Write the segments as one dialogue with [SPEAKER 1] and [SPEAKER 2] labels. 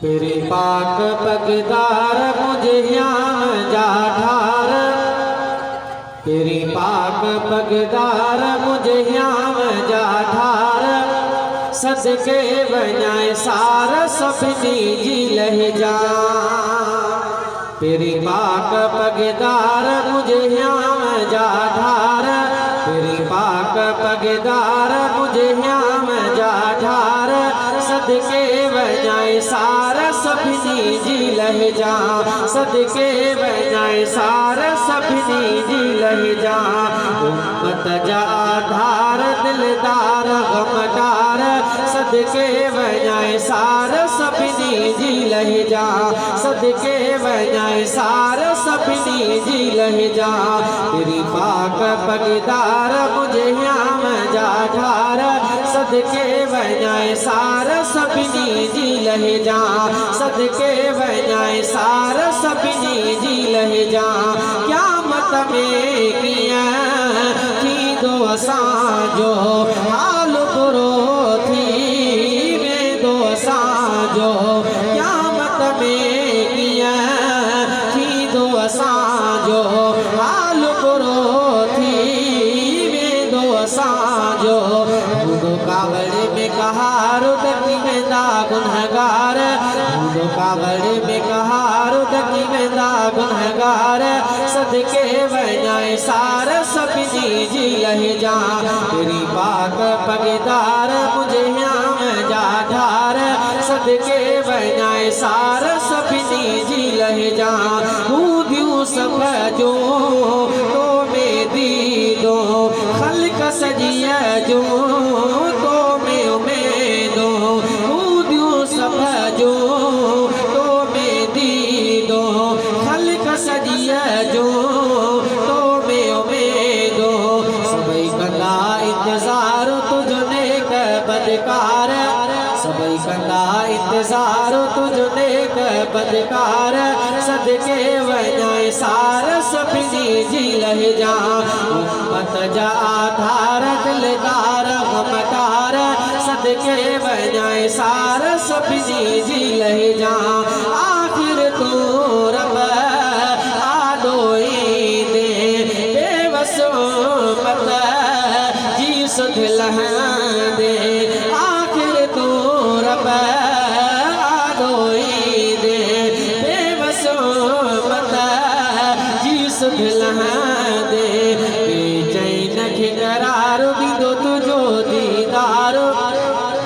[SPEAKER 1] तेरे पाक पगदार मुझे याम जा ठार, तेरी पाक पगदार मुझे याम जा ठार, सदके वञाए सार सभिनी जी लहजा। तेरी पाक पगदार मुझे याम जा ठार, तेरी पाक पगदार मुझे याम जा ठार, सदके वञाए सार सभिनी जी लहजा, सदके वञाए सार सभिनी जी लहजा। उम्मत जा आधार दिलदार गमदार, सदके वञाए सार सभिनी जी लहजा, सदके वञाए सार सभिनी जी लहजा। तेरी पाक पगदार मुझे याम जा ठार, सदके वञाए सार सभिनी जी लहजा, सदके वञाए सार सभिनी जी लहजा। क़यामत में कीअं थींदो असांजो हाल बुरो थी वेंदो असांजो, क़यामत में कीअं थींदो असांजो हाल बुरो थी वेंदो असांजो। बूढ़ो कावड़े में कहार दकी वेंदा गुनहगार, बूढ़ो कावड़े में कहार दकी वेंदा गुनहगार, सदके वञाए सार सभिनी जी लहजा। तेरी पाक पगदार मुझे याम जा ठार, सदके वञाए सार सभिनी जी लहजा। बूदियूं सभ जो तो में दीदो, ख़ल्क़ सॼीअ जो तो में उमेदो, बूदियूं सभ जो तो में दीदो, ख़ल्क़ सॼीअ जो तो में उमेदो। सभई कंदा इंतज़ार तुझो नेक बदकार, सभई कंदा इंतज़ार तुझो नेक बदकार, सदके वञाए सार सभिनी जी लहजा। उम्मत जा आधार दिलदार गमदार, सदके वञाए सार सभिनी जी लहजा। आखिर तू रब आडोई दे बेवस उम्मत जी सुध लहंदे, आखिर तू रब आडोई दे बेवस उम्मत जी सुध लहंदे। बेचैन खे करार दीदो तुझो दीदार,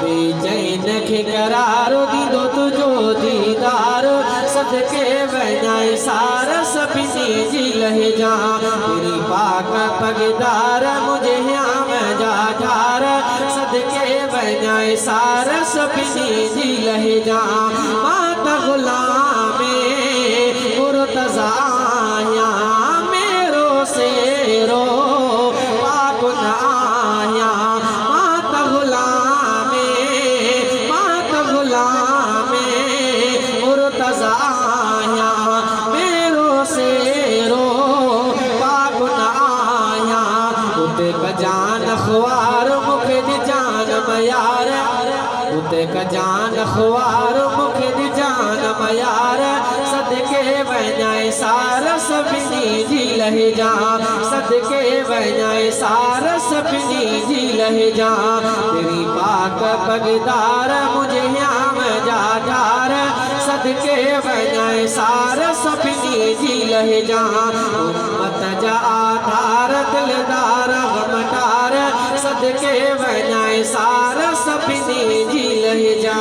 [SPEAKER 1] बेचैन खे करार दीदो तुझो दीदार, सदके वञाए सार सभिनी जी लहजा। तेरी पाक पगदार मुझे याम जा ठार, सदके वञाए सार सभिनी जी लहजा। मात ग़ुलामे मुर्तज़ा आहियां, मेरो सेरो पाक न आहियां। मात ग़ुलामे मुर्तज़ा आहियां, मेरो सेरो पाक न आहियां। उते कजान ख़्वार मूंखे ॾिजान मयार, उते कजान ख़्वार मूंखे ॾिजान मयार, सदके वञाए सार सभिनी जी लहजा, सदके वञाए सार सभिनी जी लहजा। तेरी पाक पगदार मुझे याम जा ठार, सदके वञाए सार सभिनी जी लहजा। उम्मत जा आधार दिलदार गमदार, सदके वञाए सार सभिनी जी लहजा।